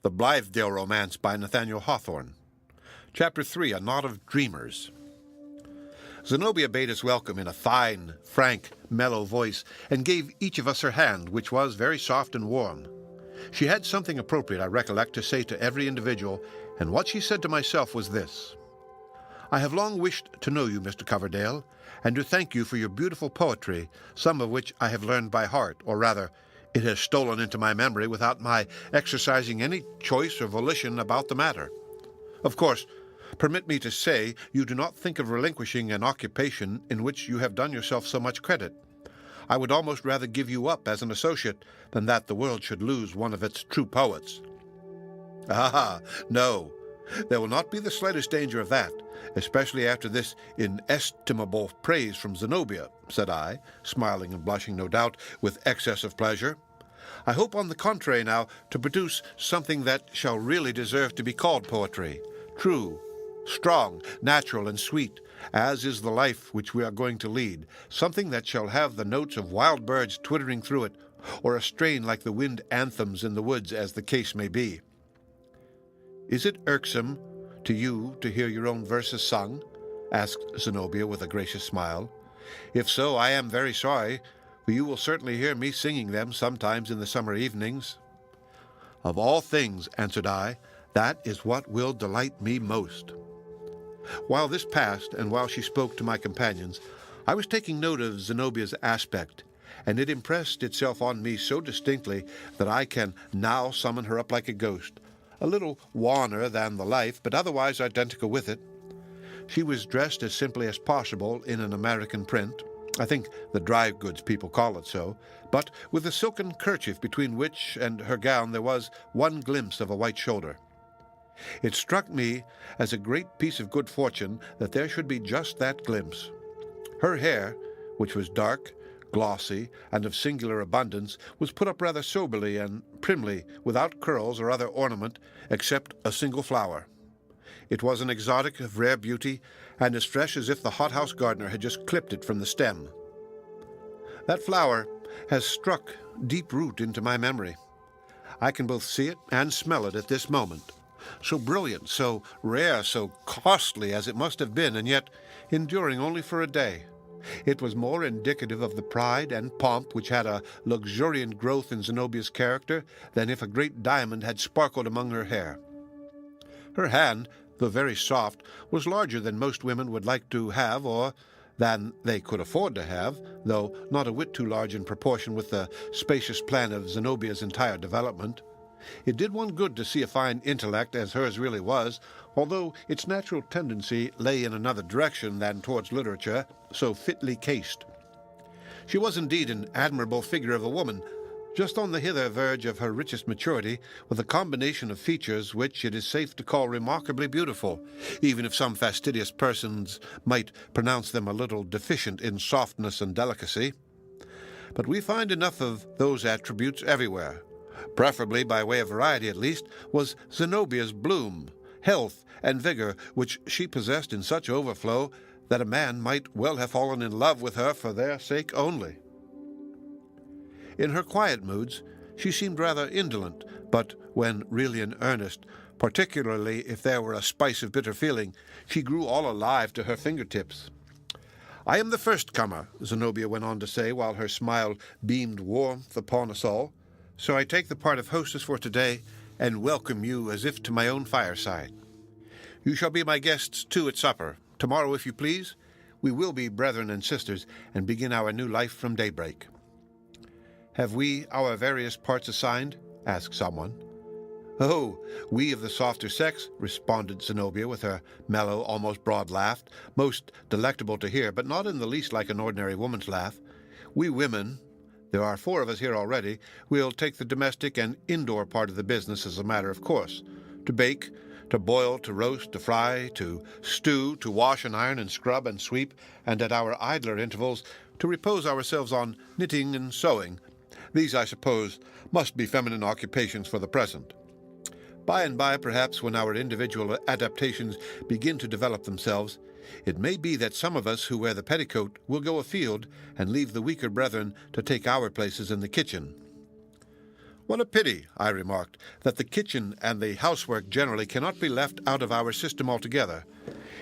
The Blithedale Romance by Nathaniel Hawthorne. Chapter 3, A Knot of Dreamers. Zenobia bade us welcome in a fine, frank, mellow voice, and gave each of us her hand, which was very soft and warm. She had something appropriate, I recollect, to say to every individual, and what she said to myself was this: "I have long wished to know you, Mr. Coverdale, and to thank you for your beautiful poetry, some of which I have learned by heart, or rather, it has stolen into my memory without my exercising any choice or volition about the matter. Of course, permit me to say, you do not think of relinquishing an occupation in which you have done yourself so much credit. I would almost rather give you up as an associate than that the world should lose one of its true poets." "Ah, no, there will not be the slightest danger of that, especially after this inestimable praise from Zenobia," said I, smiling and blushing, no doubt, with excess of pleasure. "I hope, on the contrary, now, to produce something that shall really deserve to be called poetry, true, strong, natural, and sweet, as is the life which we are going to lead, something that shall have the notes of wild birds twittering through it, or a strain like the wind anthems in the woods, as the case may be." "Is it irksome to you to hear your own verses sung?" asked Zenobia with a gracious smile. "If so, I am very sorry, for you will certainly hear me singing them sometimes in the summer evenings." "Of all things," answered I, "that is what will delight me most." While this passed, and while she spoke to my companions, I was taking note of Zenobia's aspect, and it impressed itself on me so distinctly that I can now summon her up like a ghost, a little wanner than the life, but otherwise identical with it. She was dressed as simply as possible in an American print, I think the dry goods people call it so, but with a silken kerchief between which and her gown there was one glimpse of a white shoulder. It struck me as a great piece of good fortune that there should be just that glimpse. Her hair, which was dark, glossy, and of singular abundance, was put up rather soberly and primly, without curls or other ornament, except a single flower. It was an exotic of rare beauty, and as fresh as if the hothouse gardener had just clipped it from the stem. That flower has struck deep root into my memory. I can both see it and smell it at this moment. So brilliant, so rare, so costly as it must have been, and yet enduring only for a day. It was more indicative of the pride and pomp which had a luxuriant growth in Zenobia's character than if a great diamond had sparkled among her hair. Her hand, though very soft, was larger than most women would like to have, or than they could afford to have, though not a whit too large in proportion with the spacious plan of Zenobia's entire development. It did one good to see a fine intellect, as hers really was, although its natural tendency lay in another direction than towards literature, so fitly cased. She was indeed an admirable figure of a woman, just on the hither verge of her richest maturity, with a combination of features which it is safe to call remarkably beautiful, even if some fastidious persons might pronounce them a little deficient in softness and delicacy. But we find enough of those attributes everywhere. Preferably, by way of variety at least, was Zenobia's bloom, health, and vigor, which she possessed in such overflow that a man might well have fallen in love with her for their sake only. In her quiet moods, she seemed rather indolent, but when really in earnest, particularly if there were a spice of bitter feeling, she grew all alive to her fingertips. "I am the first comer," Zenobia went on to say, while her smile beamed warmth upon us all, "so I take the part of hostess for today, and welcome you as if to my own fireside. You shall be my guests, too, at supper. Tomorrow, if you please, we will be brethren and sisters, and begin our new life from daybreak." "Have we our various parts assigned?" asked someone. "Oh, we of the softer sex," responded Zenobia with her mellow, almost broad laugh, most delectable to hear, but not in the least like an ordinary woman's laugh. "We women, there are 4 of us here already, will take the domestic and indoor part of the business as a matter of course. To bake, to boil, to roast, to fry, to stew, to wash and iron and scrub and sweep, and at our idler intervals to repose ourselves on knitting and sewing. These, I suppose, must be feminine occupations for the present. By and by, perhaps, when our individual adaptations begin to develop themselves, it may be that some of us who wear the petticoat will go afield and leave the weaker brethren to take our places in the kitchen." "What a pity," I remarked, "that the kitchen and the housework generally cannot be left out of our system altogether.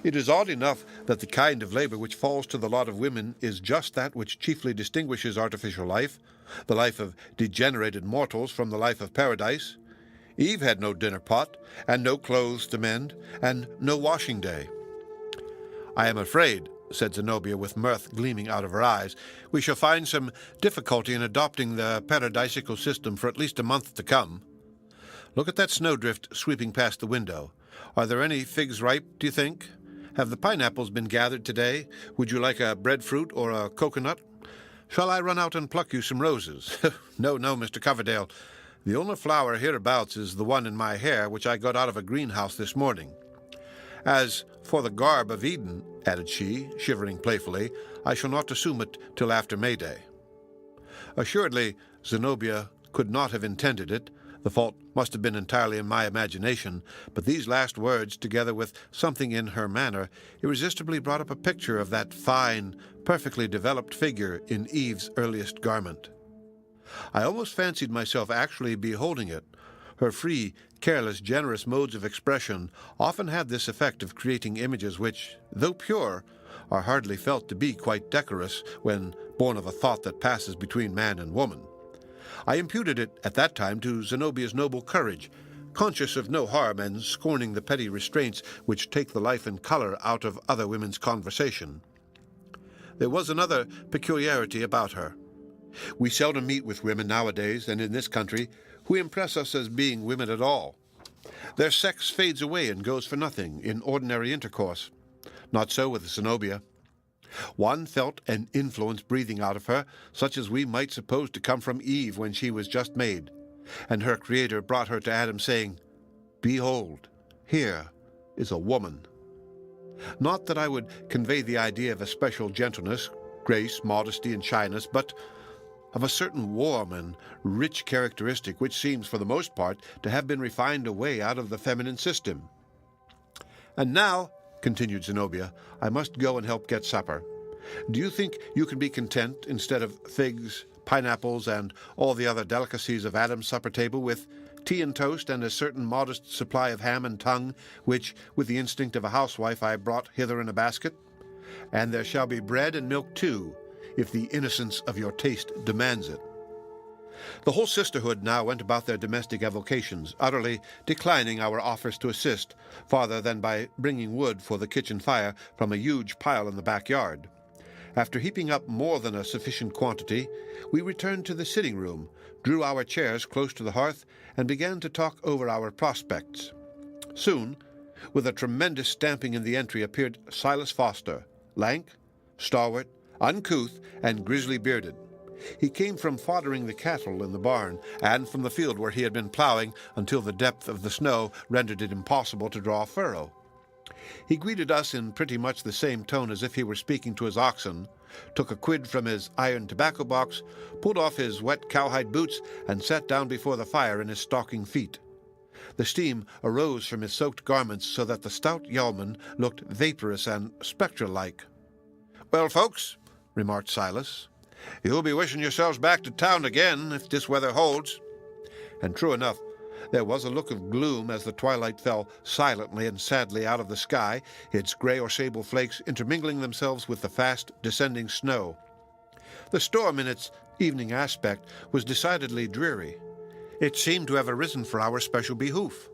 It is odd enough that the kind of labor which falls to the lot of women is just that which chiefly distinguishes artificial life, the life of degenerated mortals from the life of paradise. Eve had no dinner pot, and no clothes to mend, and no washing day." "I am afraid," said Zenobia with mirth gleaming out of her eyes, "we shall find some difficulty in adopting the paradisical system for at least a month to come. Look at that snowdrift sweeping past the window. Are there any figs ripe, do you think? Have the pineapples been gathered today? Would you like a breadfruit or a coconut? Shall I run out and pluck you some roses?" No, Mr. Coverdale. The only flower hereabouts is the one in my hair, which I got out of a greenhouse this morning. As for the garb of Eden," added she, shivering playfully, "I shall not assume it till after May Day." Assuredly, Zenobia could not have intended it. The fault must have been entirely in my imagination, but these last words, together with something in her manner, irresistibly brought up a picture of that fine, perfectly developed figure in Eve's earliest garment. I almost fancied myself actually beholding it. Her free, careless, generous modes of expression often had this effect of creating images which, though pure, are hardly felt to be quite decorous when born of a thought that passes between man and woman. I imputed it at that time to Zenobia's noble courage, conscious of no harm and scorning the petty restraints which take the life and color out of other women's conversation. There was another peculiarity about her. We seldom meet with women nowadays, and in this country, who impress us as being women at all. Their sex fades away and goes for nothing in ordinary intercourse. Not so with Zenobia. One felt an influence breathing out of her, such as we might suppose to come from Eve when she was just made, and her Creator brought her to Adam, saying, "Behold, here is a woman." Not that I would convey the idea of a special gentleness, grace, modesty, and shyness, but of a certain warm and rich characteristic which seems, for the most part, to have been refined away out of the feminine system. "And now," continued Zenobia, "I must go and help get supper. Do you think you can be content, instead of figs, pineapples, and all the other delicacies of Adam's supper table, with tea and toast and a certain modest supply of ham and tongue, which, with the instinct of a housewife, I brought hither in a basket? And there shall be bread and milk, too, if the innocence of your taste demands it." The whole sisterhood now went about their domestic avocations, utterly declining our offers to assist, farther than by bringing wood for the kitchen fire from a huge pile in the backyard. After heaping up more than a sufficient quantity, we returned to the sitting-room, drew our chairs close to the hearth, and began to talk over our prospects. Soon, with a tremendous stamping in the entry, appeared Silas Foster, lank, stalwart, uncouth, and grizzly-bearded. He came from foddering the cattle in the barn, and from the field where he had been plowing until the depth of the snow rendered it impossible to draw a furrow. He greeted us in pretty much the same tone as if he were speaking to his oxen, took a quid from his iron tobacco box, pulled off his wet cowhide boots, and sat down before the fire in his stocking feet. The steam arose from his soaked garments so that the stout yeoman looked vaporous and spectral-like. "Well, folks," remarked Silas, "you'll be wishing yourselves back to town again if this weather holds." And true enough, there was a look of gloom as the twilight fell silently and sadly out of the sky, its gray or sable flakes intermingling themselves with the fast descending snow. The storm in its evening aspect was decidedly dreary. It seemed to have arisen for our special behoof,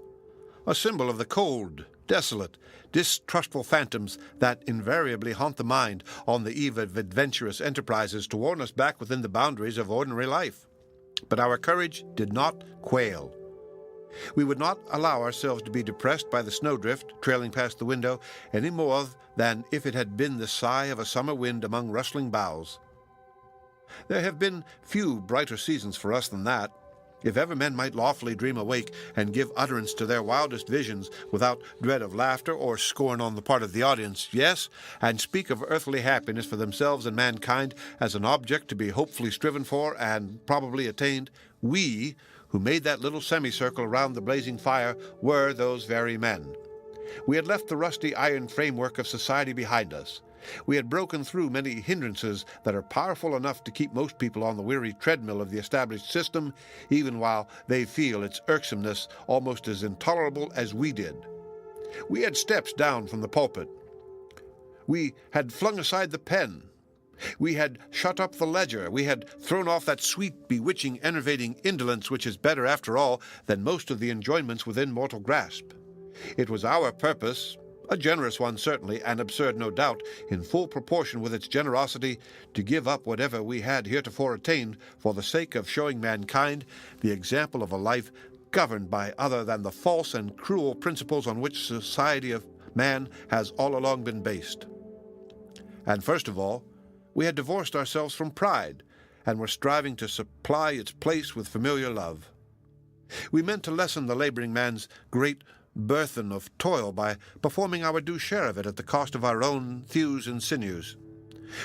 a symbol of the cold, desolate, distrustful phantoms that invariably haunt the mind on the eve of adventurous enterprises to warn us back within the boundaries of ordinary life. But our courage did not quail. We would not allow ourselves to be depressed by the snowdrift trailing past the window any more than if it had been the sigh of a summer wind among rustling boughs. There have been few brighter seasons for us than that. If ever men might lawfully dream awake and give utterance to their wildest visions without dread of laughter or scorn on the part of the audience, yes, and speak of earthly happiness for themselves and mankind as an object to be hopefully striven for and probably attained, we, who made that little semicircle around the blazing fire, were those very men. We had left the rusty iron framework of society behind us, We had broken through many hindrances that are powerful enough to keep most people on the weary treadmill of the established system, even while they feel its irksomeness almost as intolerable as we did. We had stepped down from the pulpit. We had flung aside the pen. We had shut up the ledger. We had thrown off that sweet, bewitching, enervating indolence which is better, after all, than most of the enjoyments within mortal grasp. It was our purpose, a generous one certainly, and absurd no doubt, in full proportion with its generosity, to give up whatever we had heretofore attained for the sake of showing mankind the example of a life governed by other than the false and cruel principles on which society of man has all along been based. And first of all, we had divorced ourselves from pride, and were striving to supply its place with familiar love. We meant to lessen the laboring man's great burthen of toil by performing our due share of it at the cost of our own thews and sinews.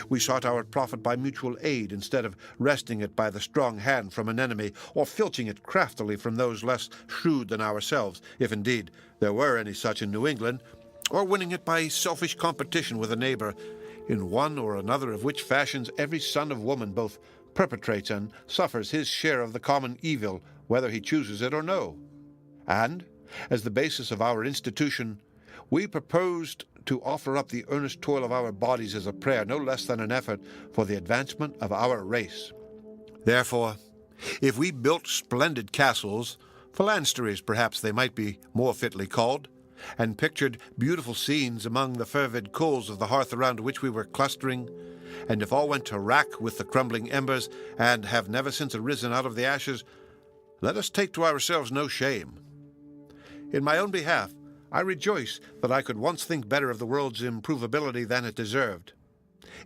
We sought our profit by mutual aid instead of wresting it by the strong hand from an enemy, or filching it craftily from those less shrewd than ourselves, if indeed there were any such in New England, or winning it by selfish competition with a neighbor, in one or another of which fashions every son of woman both perpetrates and suffers his share of the common evil, whether he chooses it or no. And, as the basis of our institution, we proposed to offer up the earnest toil of our bodies as a prayer, no less than an effort for the advancement of our race. Therefore, if we built splendid castles, phalansteries perhaps they might be more fitly called, and pictured beautiful scenes among the fervid coals of the hearth around which we were clustering, and if all went to rack with the crumbling embers, and have never since arisen out of the ashes, let us take to ourselves no shame. In my own behalf, I rejoice that I could once think better of the world's improvability than it deserved.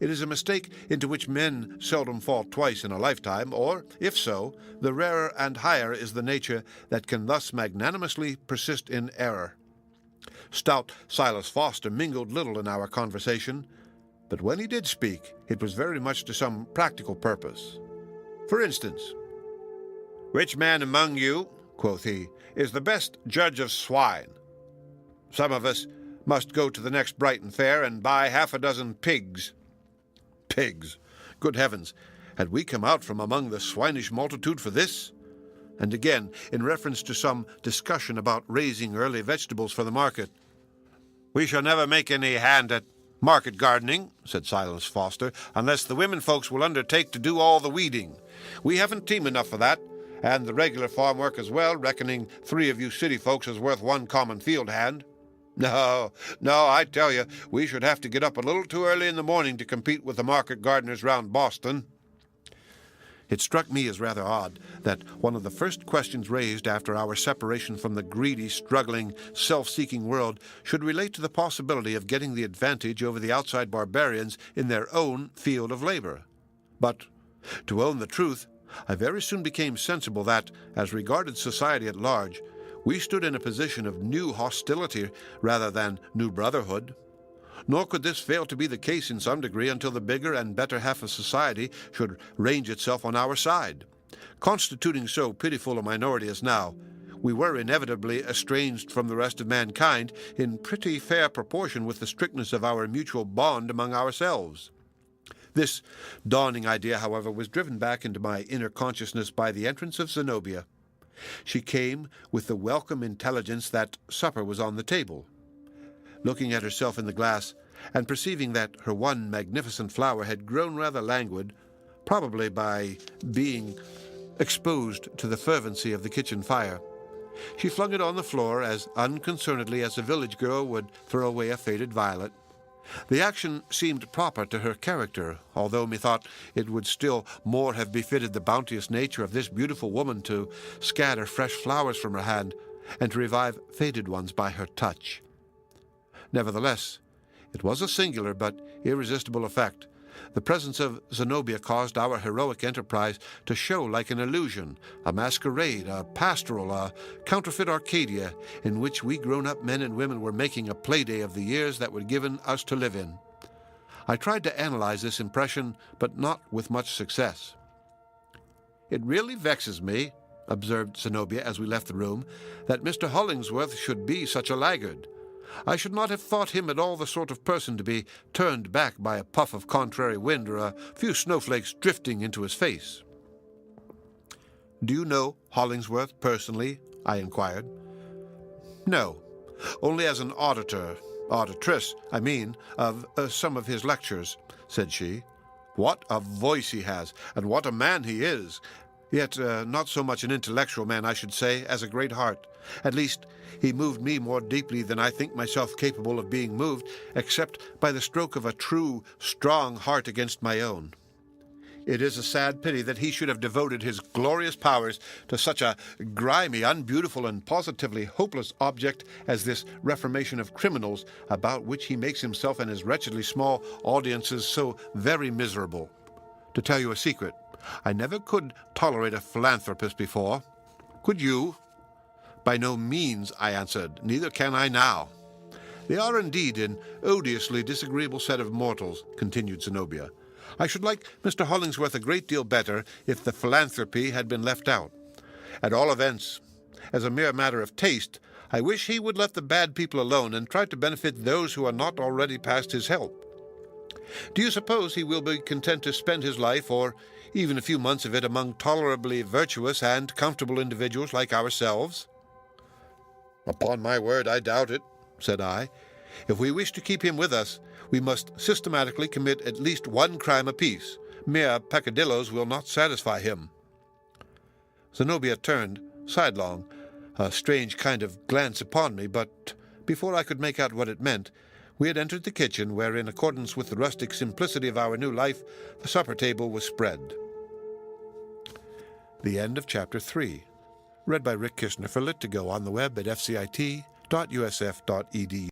It is a mistake into which men seldom fall twice in a lifetime, or, if so, the rarer and higher is the nature that can thus magnanimously persist in error. Stout Silas Foster mingled little in our conversation, but when he did speak, it was very much to some practical purpose. For instance, "Which man among you," quoth he, "is the best judge of swine? Some of us must go to the next Brighton fair and buy 6 pigs. Pigs! Good heavens! Had we come out from among the swinish multitude for this? And again, in reference to some discussion about raising early vegetables for the market, "We shall never make any hand at market gardening," said Silas Foster, "unless the women folks will undertake to do all the weeding. We haven't team enough for that, and the regular farm work as well, reckoning 3 of you city folks as worth 1 common field hand. No, I tell you, we should have to get up a little too early in the morning to compete with the market gardeners round Boston." It struck me as rather odd that one of the first questions raised after our separation from the greedy, struggling, self-seeking world should relate to the possibility of getting the advantage over the outside barbarians in their own field of labor. But, to own the truth, I very soon became sensible that, as regarded society at large, we stood in a position of new hostility rather than new brotherhood. Nor could this fail to be the case in some degree until the bigger and better half of society should range itself on our side. Constituting so pitiful a minority as now, we were inevitably estranged from the rest of mankind in pretty fair proportion with the strictness of our mutual bond among ourselves. This dawning idea, however, was driven back into my inner consciousness by the entrance of Zenobia. She came with the welcome intelligence that supper was on the table. Looking at herself in the glass, and perceiving that her one magnificent flower had grown rather languid, probably by being exposed to the fervency of the kitchen fire, she flung it on the floor as unconcernedly as a village girl would throw away a faded violet. The action seemed proper to her character, although methought it would still more have befitted the bounteous nature of this beautiful woman to scatter fresh flowers from her hand, and to revive faded ones by her touch. Nevertheless, it was a singular but irresistible effect. The presence of Zenobia caused our heroic enterprise to show like an illusion, a masquerade, a pastoral, a counterfeit Arcadia, in which we grown-up men and women were making a play-day of the years that were given us to live in. I tried to analyze this impression, but not with much success. "It really vexes me," observed Zenobia as we left the room, "that Mr. Hollingsworth should be such a laggard. I should not have thought him at all the sort of person to be turned back by a puff of contrary wind or a few snowflakes drifting into his face. "Do you know Hollingsworth personally?" I inquired. "No, only as an auditress, of some of his lectures," said she. "What a voice he has, and what a man he is! Yet not so much an intellectual man, I should say, as a great heart. At least, he moved me more deeply than I think myself capable of being moved, except by the stroke of a true, strong heart against my own. It is a sad pity that he should have devoted his glorious powers to such a grimy, unbeautiful, and positively hopeless object as this reformation of criminals, about which he makes himself and his wretchedly small audiences so very miserable. To tell you a secret, I never could tolerate a philanthropist before. Could you?" "By no means," I answered. "Neither can I now." "They are indeed an odiously disagreeable set of mortals," continued Zenobia. "I should like Mr. Hollingsworth a great deal better if the philanthropy had been left out. At all events, as a mere matter of taste, I wish he would let the bad people alone and try to benefit those who are not already past his help. Do you suppose he will be content to spend his life, or even a few months of it, among tolerably virtuous and comfortable individuals like ourselves?" "Upon my word, I doubt it," said I. "If we wish to keep him with us, we must systematically commit at least one crime apiece. Mere peccadillos will not satisfy him." Zenobia turned, sidelong, a strange kind of glance upon me, but before I could make out what it meant, we had entered the kitchen, where, in accordance with the rustic simplicity of our new life, the supper table was spread. The end of Chapter 3. Read by Rick Kishner for Lit2Go on the web at fcit.usf.edu.